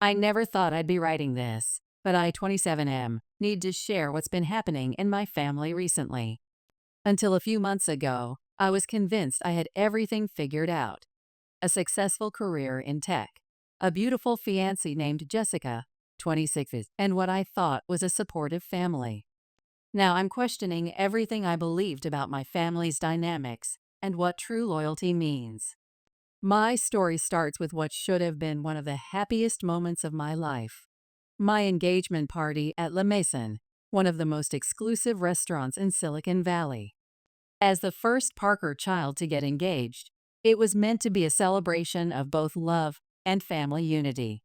I never thought I'd be writing this, but I, 27M, need to share what's been happening in my family recently. Until a few months ago, I was convinced I had everything figured out. A successful career in tech, a beautiful fiancée named Jessica, 26, and what I thought was a supportive family. Now I'm questioning everything I believed about my family's dynamics and what true loyalty means. My story starts with what should have been one of the happiest moments of my life. My engagement party at La Maison, one of the most exclusive restaurants in Silicon Valley. As the first Parker child to get engaged, it was meant to be a celebration of both love and family unity.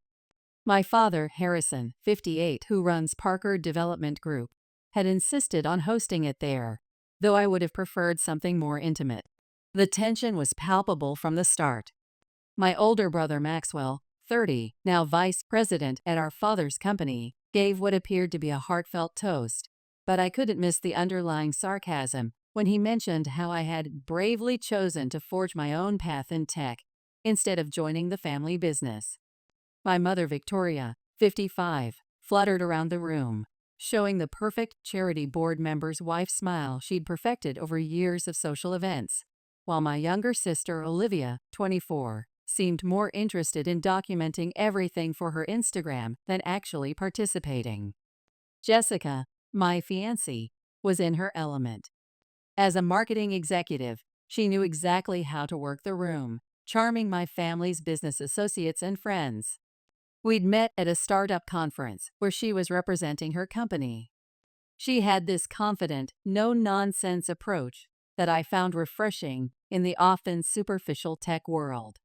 My father, Harrison, 58, who runs Parker Development Group, had insisted on hosting it there, though I would have preferred something more intimate. The tension was palpable from the start. My older brother Maxwell, 30, now vice president at our father's company, gave what appeared to be a heartfelt toast, but I couldn't miss the underlying sarcasm when he mentioned how I had bravely chosen to forge my own path in tech instead of joining the family business. My mother, Victoria, 55, fluttered around the room, showing the perfect charity board member's wife smile she'd perfected over years of social events, while my younger sister, Olivia, 24, seemed more interested in documenting everything for her Instagram than actually participating. Jessica, my fiancée, was in her element. As a marketing executive, she knew exactly how to work the room, charming my family's business associates and friends. We'd met at a startup conference where she was representing her company. She had this confident, no-nonsense approach that I found refreshing in the often superficial tech world.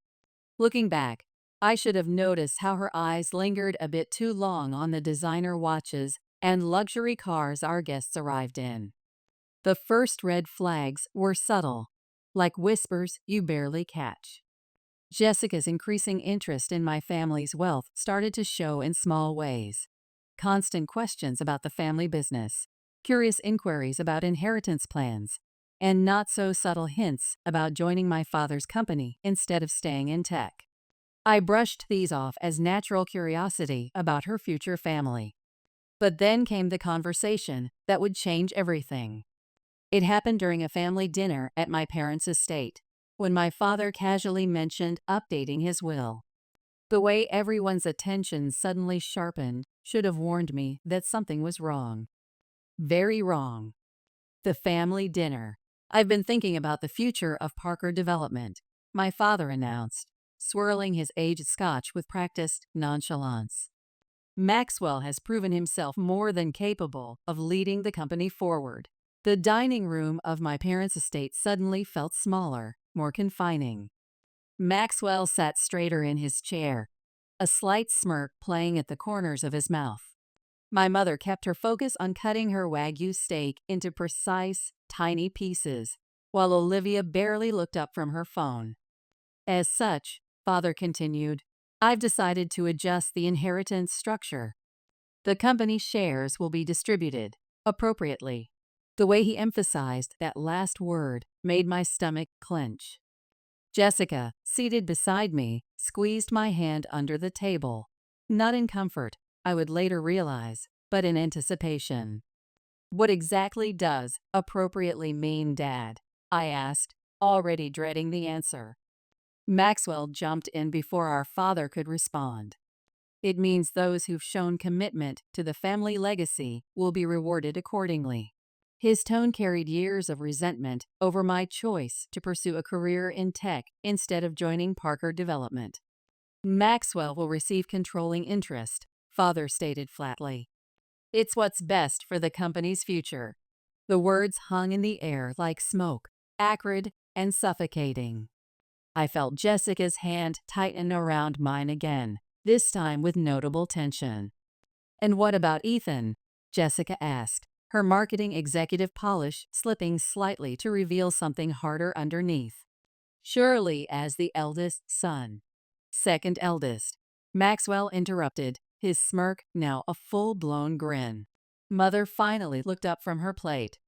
Looking back, I should have noticed how her eyes lingered a bit too long on the designer watches and luxury cars our guests arrived in. The first red flags were subtle, like whispers you barely catch. Jessica's increasing interest in my family's wealth started to show in small ways. Constant questions about the family business, curious inquiries about inheritance plans, and not-so-subtle hints about joining my father's company instead of staying in tech. I brushed these off as natural curiosity about her future family. But then came the conversation that would change everything. It happened during a family dinner at my parents' estate, when my father casually mentioned updating his will. The way everyone's attention suddenly sharpened should have warned me that something was wrong. Very wrong. The family dinner. I've been thinking about the future of Parker Development, my father announced, swirling his aged scotch with practiced nonchalance. Maxwell has proven himself more than capable of leading the company forward. The dining room of my parents' estate suddenly felt smaller, more confining. Maxwell sat straighter in his chair, a slight smirk playing at the corners of his mouth. My mother kept her focus on cutting her Wagyu steak into precise, tiny pieces, while Olivia barely looked up from her phone. As such, Father continued, I've decided to adjust the inheritance structure. The company's shares will be distributed appropriately. The way he emphasized that last word made my stomach clench. Jessica, seated beside me, squeezed my hand under the table. Not in comfort, I would later realize, but in anticipation. What exactly does appropriately mean, Dad? I asked, already dreading the answer. Maxwell jumped in before our father could respond. It means those who've shown commitment to the family legacy will be rewarded accordingly. His tone carried years of resentment over my choice to pursue a career in tech instead of joining Parker Development. Maxwell will receive controlling interest, Father stated flatly. It's what's best for the company's future. The words hung in the air like smoke, acrid and suffocating. I felt Jessica's hand tighten around mine again, this time with notable tension. And what about Ethan? Jessica asked, her marketing executive polish slipping slightly to reveal something harder underneath. Surely as the eldest son. Second eldest. Maxwell interrupted, his smirk now a full-blown grin. Mother finally looked up from her plate.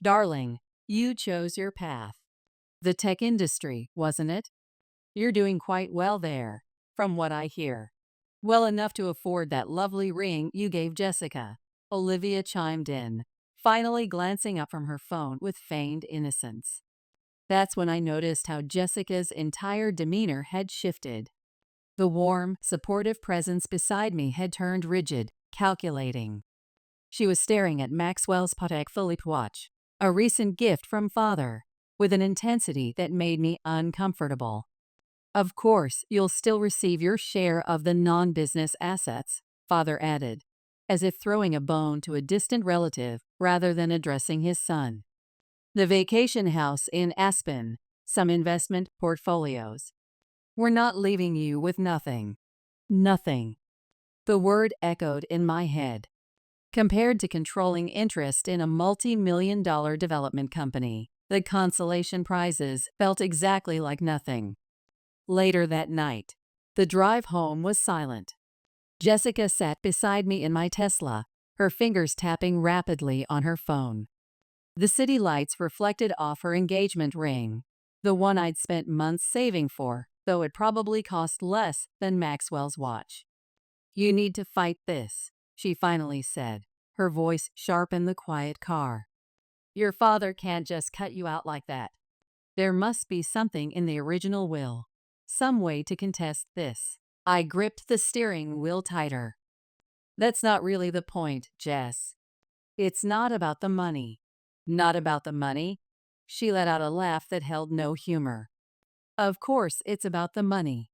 Darling, you chose your path. The tech industry, wasn't it? You're doing quite well there, from what I hear. Well enough to afford that lovely ring you gave Jessica, Olivia chimed in, finally glancing up from her phone with feigned innocence. That's when I noticed how Jessica's entire demeanor had shifted. The warm, supportive presence beside me had turned rigid, calculating. She was staring at Maxwell's Patek Philippe watch, a recent gift from father, with an intensity that made me uncomfortable. Of course, you'll still receive your share of the non-business assets, father added, as if throwing a bone to a distant relative rather than addressing his son. The vacation house in Aspen, some investment portfolios. We're not leaving you with nothing. Nothing. The word echoed in my head. Compared to controlling interest in a multi-million-dollar development company, the consolation prizes felt exactly like nothing. Later that night, the drive home was silent. Jessica sat beside me in my Tesla, her fingers tapping rapidly on her phone. The city lights reflected off her engagement ring, the one I'd spent months saving for, though it probably cost less than Maxwell's watch. "You need to fight this," she finally said, her voice sharp in the quiet car. "Your father can't just cut you out like that. There must be something in the original will, some way to contest this." I gripped the steering wheel tighter. "That's not really the point, Jess. It's not about the money." "Not about the money?" She let out a laugh that held no humor. "Of course it's about the money.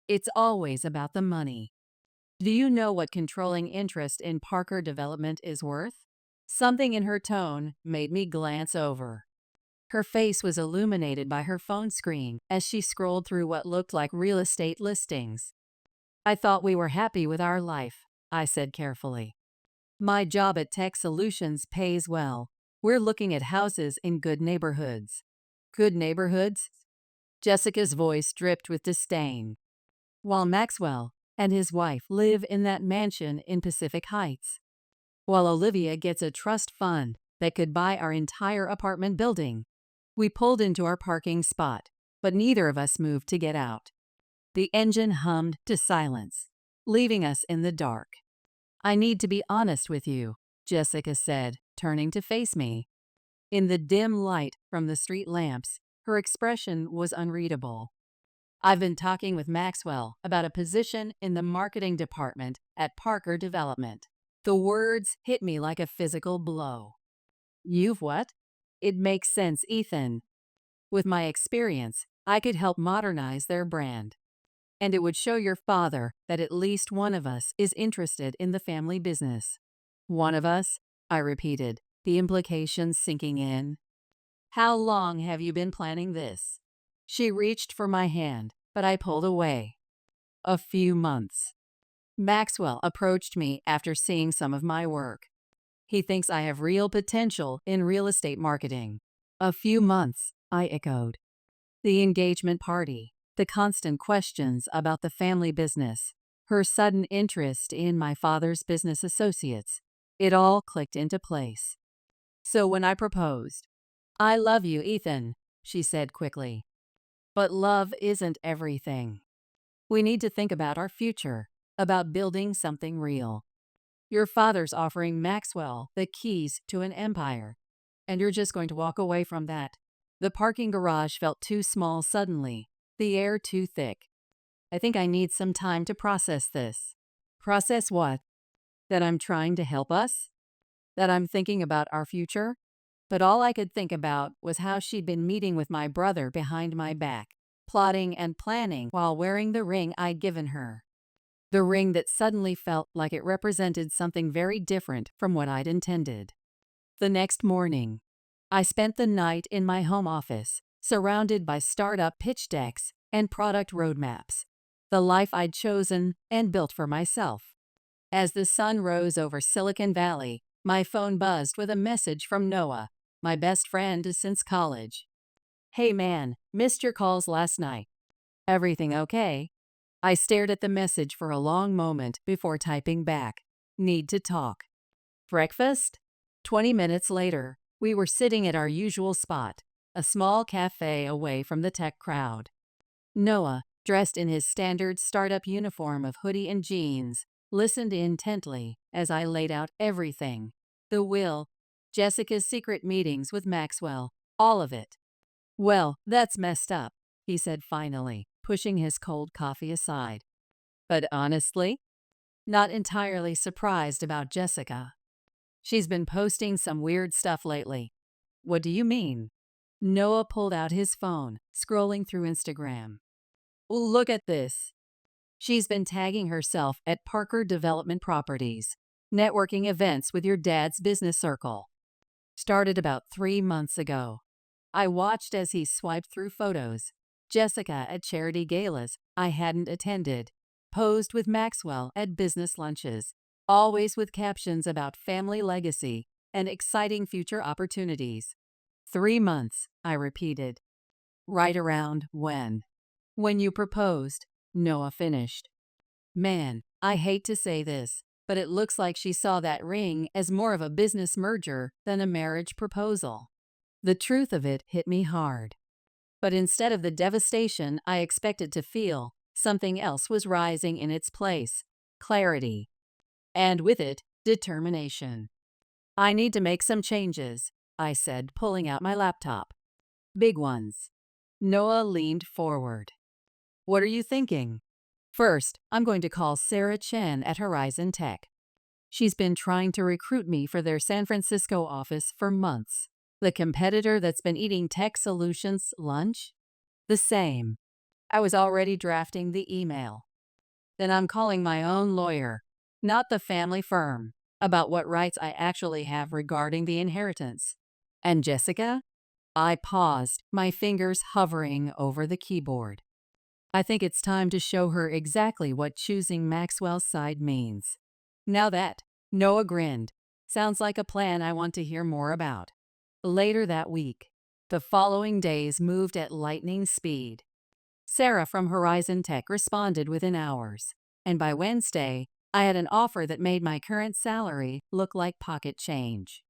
It's always about the money. Do you know what controlling interest in Parker Development is worth?" Something in her tone made me glance over. Her face was illuminated by her phone screen as she scrolled through what looked like real estate listings. "I thought we were happy with our life," I said carefully. "My job at Tech Solutions pays well. We're looking at houses in good neighborhoods." "Good neighborhoods?" Jessica's voice dripped with disdain. "While Maxwell and his wife live in that mansion in Pacific Heights. While Olivia gets a trust fund that could buy our entire apartment building." We pulled into our parking spot, but neither of us moved to get out. The engine hummed to silence, leaving us in the dark. "I need to be honest with you," Jessica said, turning to face me. In the dim light from the street lamps, her expression was unreadable. "I've been talking with Maxwell about a position in the marketing department at Parker Development." The words hit me like a physical blow. "You've what?" "It makes sense, Ethan. With my experience, I could help modernize their brand. And it would show your father that at least one of us is interested in the family business." "One of us?" I repeated, the implications sinking in. "How long have you been planning this?" She reached for my hand, but I pulled away. "A few months." Maxwell approached me after seeing some of my work. He thinks I have real potential in real estate marketing. "A few months," I echoed. The engagement party, the constant questions about the family business, her sudden interest in my father's business associates, it all clicked into place. So when I proposed, "I love you, Ethan," she said quickly. "But love isn't everything. We need to think about our future, about building something real. Your father's offering Maxwell the keys to an empire, and you're just going to walk away from that." The parking garage felt too small suddenly, the air too thick. "I think I need some time to process this." "Process what?" "That I'm trying to help us? That I'm thinking about our future?" But all I could think about was how she'd been meeting with my brother behind my back, plotting and planning while wearing the ring I'd given her. The ring that suddenly felt like it represented something very different from what I'd intended. The next morning, I spent the night in my home office, surrounded by startup pitch decks and product roadmaps, the life I'd chosen and built for myself. As the sun rose over Silicon Valley, my phone buzzed with a message from Noah, my best friend since college. "Hey man, missed your calls last night. Everything okay?" I stared at the message for a long moment before typing back, "Need to talk." "Breakfast?" 20 minutes later, we were sitting at our usual spot, a small cafe away from the tech crowd. "Noah, dressed in his standard startup uniform of hoodie and jeans, listened intently as I laid out everything. The will, Jessica's secret meetings with Maxwell, all of it. "Well, that's messed up," he said finally, pushing his cold coffee aside. But honestly, not entirely surprised about Jessica. She's been posting some weird stuff lately. What do you mean? Noah pulled out his phone, scrolling through Instagram. Look at this. She's been tagging herself at Parker Development Properties, networking events with your dad's business circle. Started about 3 months ago. I watched as he swiped through photos. Jessica at charity galas I hadn't attended, posed with Maxwell at business lunches, always with captions about family legacy and exciting future opportunities. 3 months, I repeated. Right around when? When you proposed, Noah finished. Man, I hate to say this, but it looks like she saw that ring as more of a business merger than a marriage proposal. The truth of it hit me hard. But instead of the devastation I expected to feel, something else was rising in its place: clarity. And with it, determination. I need to make some changes, I said, pulling out my laptop. Big ones. Noah leaned forward. What are you thinking? First, I'm going to call Sarah Chen at Horizon Tech. She's been trying to recruit me for their San Francisco office for months. The competitor that's been eating Tech Solutions lunch? The same. I was already drafting the email. Then I'm calling my own lawyer, not the family firm, about what rights I actually have regarding the inheritance. And Jessica? I paused, my fingers hovering over the keyboard. I think it's time to show her exactly what choosing Maxwell's side means. Now that, Noah grinned. Sounds like a plan I want to hear more about. Later that week, the following days moved at lightning speed. Sarah from Horizon Tech responded within hours, and by Wednesday, I had an offer that made my current salary look like pocket change.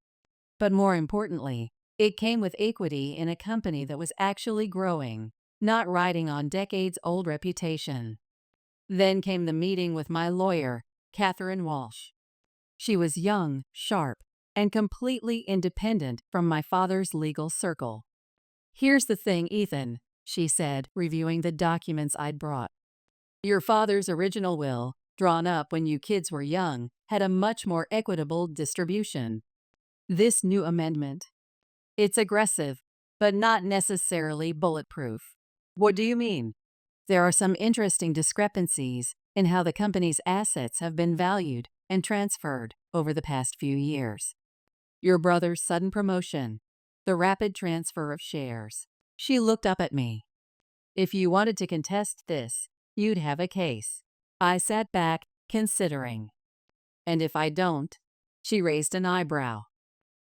But more importantly, it came with equity in a company that was actually growing, not riding on decades-old reputation. Then came the meeting with my lawyer, Catherine Walsh. She was young, sharp, and completely independent from my father's legal circle. Here's the thing, Ethan, she said, reviewing the documents I'd brought. Your father's original will, drawn up when you kids were young, had a much more equitable distribution. This new amendment, it's aggressive, but not necessarily bulletproof. What do you mean? There are some interesting discrepancies in how the company's assets have been valued and transferred over the past few years. Your brother's sudden promotion, the rapid transfer of shares. She looked up at me. If you wanted to contest this, you'd have a case. I sat back, considering. And if I don't? She raised an eyebrow.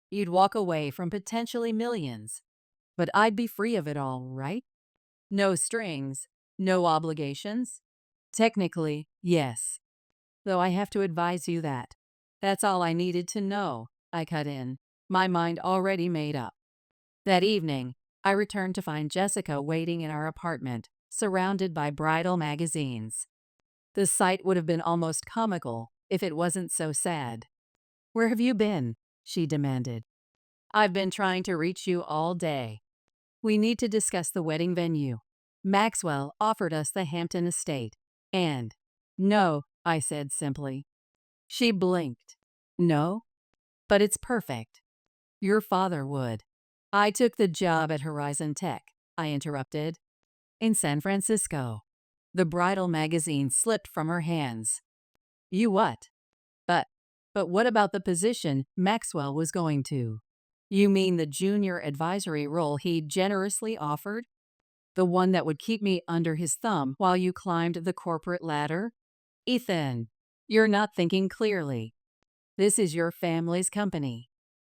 You'd walk away from potentially millions. But I'd be free of it all, right? No strings, no obligations? Technically, yes. Though I have to advise you that. That's all I needed to know, I cut in, my mind already made up. That evening, I returned to find Jessica waiting in our apartment, surrounded by bridal magazines. The sight would have been almost comical if it wasn't so sad. Where have you been? She demanded. I've been trying to reach you all day. We need to discuss the wedding venue. Maxwell offered us the Hampton estate. And, no, I said simply. She blinked. No? But it's perfect. Your father would. I took the job at Horizon Tech, I interrupted. In San Francisco. The bridal magazine slipped from her hands. You what? But what about the position Maxwell was going to? You mean the junior advisory role he generously offered? The one that would keep me under his thumb while you climbed the corporate ladder? Ethan, you're not thinking clearly. This is your family's company.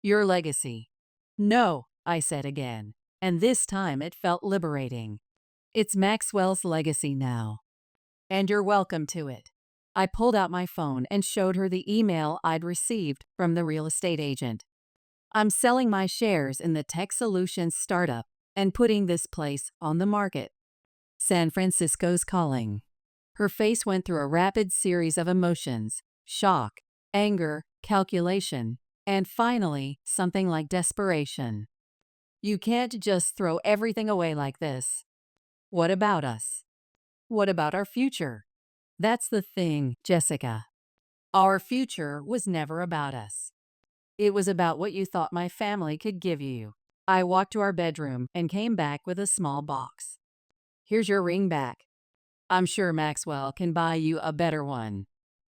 Your legacy. No, I said again, and this time it felt liberating. It's Maxwell's legacy now. And you're welcome to it. I pulled out my phone and showed her the email I'd received from the real estate agent. I'm selling my shares in the Tech Solutions startup and putting this place on the market. San Francisco's calling. Her face went through a rapid series of emotions: shock, anger, calculation, and finally, something like desperation. You can't just throw everything away like this. What about us? What about our future? That's the thing, Jessica. Our future was never about us. It was about what you thought my family could give you. I walked to our bedroom and came back with a small box. Here's your ring back. I'm sure Maxwell can buy you a better one.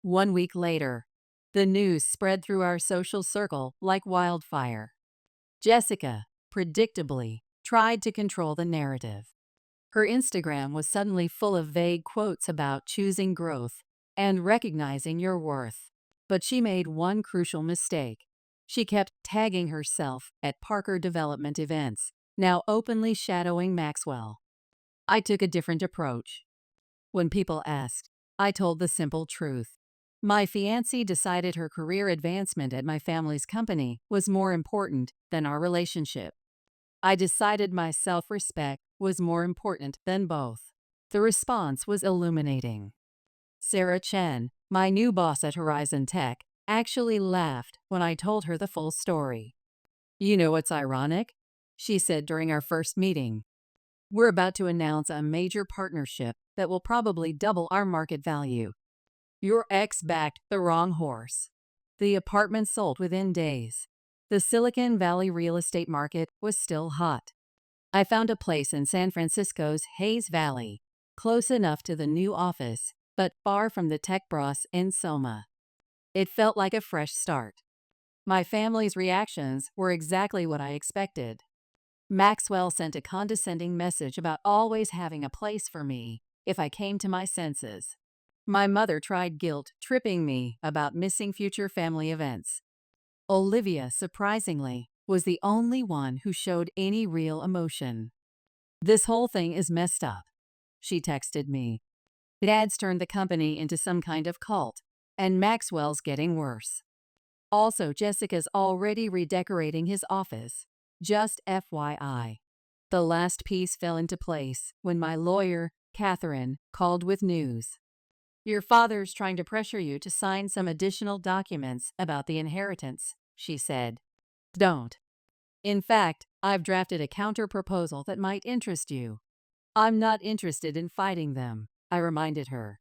1 week later, the news spread through our social circle like wildfire. Jessica, predictably, tried to control the narrative. Her Instagram was suddenly full of vague quotes about choosing growth and recognizing your worth. But she made one crucial mistake. She kept tagging herself at Parker Development events, now openly shadowing Maxwell. I took a different approach. When people asked, I told the simple truth. My fiancée decided her career advancement at my family's company was more important than our relationship. I decided my self-respect was more important than both. The response was illuminating. Sarah Chen, my new boss at Horizon Tech, actually laughed when I told her the full story. You know what's ironic? She said during our first meeting. We're about to announce a major partnership that will probably double our market value. Your ex backed the wrong horse. The apartment sold within days. The Silicon Valley real estate market was still hot. I found a place in San Francisco's Hayes Valley, close enough to the new office, but far from the tech bros in Soma. It felt like a fresh start. My family's reactions were exactly what I expected. Maxwell sent a condescending message about always having a place for me if I came to my senses. My mother tried guilt-tripping me about missing future family events. Olivia, surprisingly, was the only one who showed any real emotion. This whole thing is messed up, she texted me. Dad's turned the company into some kind of cult, and Maxwell's getting worse. Also, Jessica's already redecorating his office. Just FYI. The last piece fell into place when my lawyer, Catherine, called with news. Your father's trying to pressure you to sign some additional documents about the inheritance, she said. Don't. In fact, I've drafted a counter-proposal that might interest you. I'm not interested in fighting them, I reminded her.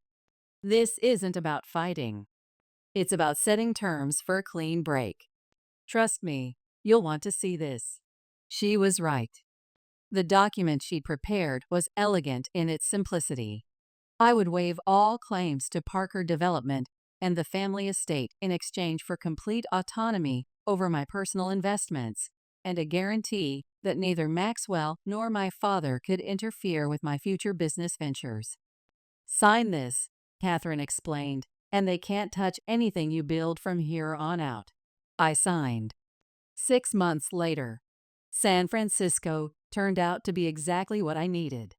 This isn't about fighting. It's about setting terms for a clean break. Trust me, you'll want to see this. She was right. The document she'd prepared was elegant in its simplicity. I would waive all claims to Parker Development and the family estate in exchange for complete autonomy over my personal investments and a guarantee that neither Maxwell nor my father could interfere with my future business ventures. Sign this, Catherine explained, and they can't touch anything you build from here on out. I signed. 6 months later, San Francisco turned out to be exactly what I needed.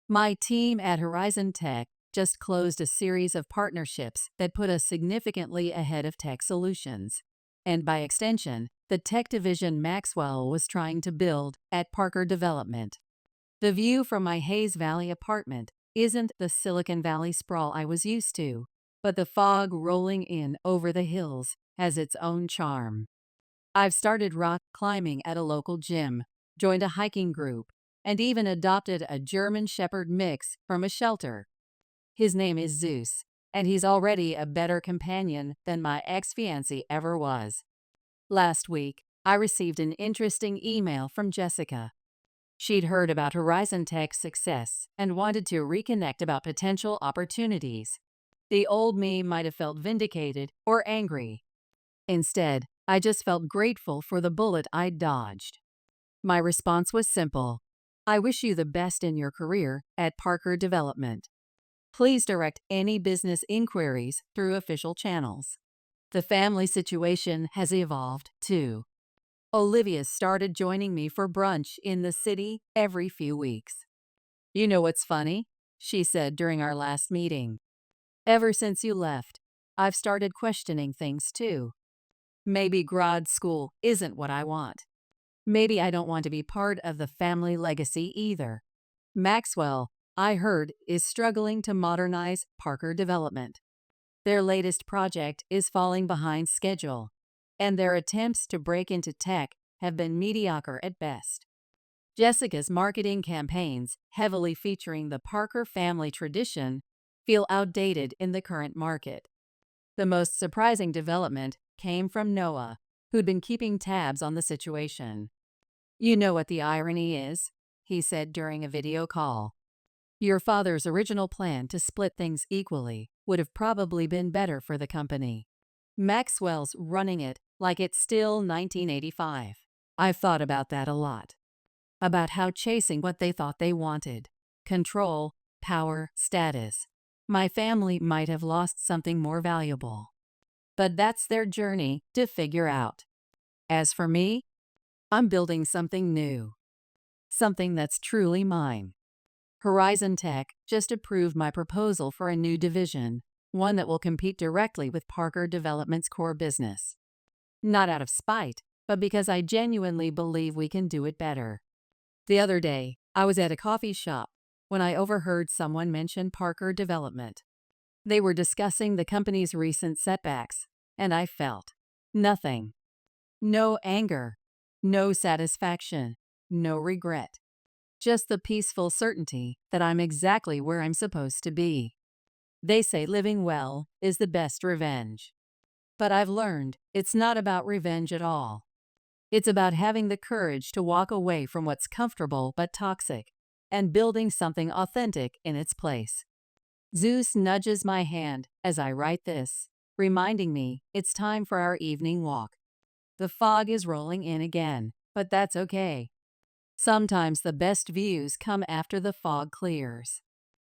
My team at Horizon Tech just closed a series of partnerships that put us significantly ahead of tech solutions, and by extension, the tech division Maxwell was trying to build at Parker Development. The view from my Hayes Valley apartment isn't the Silicon Valley sprawl I was used to, but the fog rolling in over the hills has its own charm. I've started rock climbing at a local gym, joined a hiking group, and even adopted a German Shepherd mix from a shelter. His name is Zeus, and he's already a better companion than my ex-fiancée ever was. Last week, I received an interesting email from Jessica. She'd heard about Horizon Tech's success and wanted to reconnect about potential opportunities. The old me might have felt vindicated or angry. Instead, I just felt grateful for the bullet I'd dodged. My response was simple. I wish you the best in your career at Parker Development. Please direct any business inquiries through official channels. The family situation has evolved, too. Olivia started joining me for brunch in the city every few weeks. You know what's funny? She said during our last meeting. Ever since you left, I've started questioning things, too. Maybe grad school isn't what I want. Maybe I don't want to be part of the family legacy either. Maxwell I heard, is struggling to modernize Parker Development. Their latest project is falling behind schedule, and their attempts to break into tech have been mediocre at best. Jessica's marketing campaigns, heavily featuring the Parker family tradition, feel outdated in the current market. The most surprising development came from Noah, who'd been keeping tabs on the situation. "You know what the irony is?" he said during a video call. "Your father's original plan to split things equally would have probably been better for the company. Maxwell's running it like it's still 1985. I've thought about that a lot. About how chasing what they thought they wanted, control, power, status, my family might have lost something more valuable. But that's their journey to figure out. As for me, I'm building something new. Something that's truly mine. Horizon Tech just approved my proposal for a new division, one that will compete directly with Parker Development's core business. Not out of spite, but because I genuinely believe we can do it better." The other day, I was at a coffee shop when I overheard someone mention Parker Development. They were discussing the company's recent setbacks, and I felt nothing. No anger, no satisfaction, no regret. Just the peaceful certainty that I'm exactly where I'm supposed to be. They say living well is the best revenge. But I've learned it's not about revenge at all. It's about having the courage to walk away from what's comfortable but toxic and building something authentic in its place. Zeus nudges my hand as I write this, reminding me it's time for our evening walk. The fog is rolling in again, but that's okay. Sometimes the best views come after the fog clears.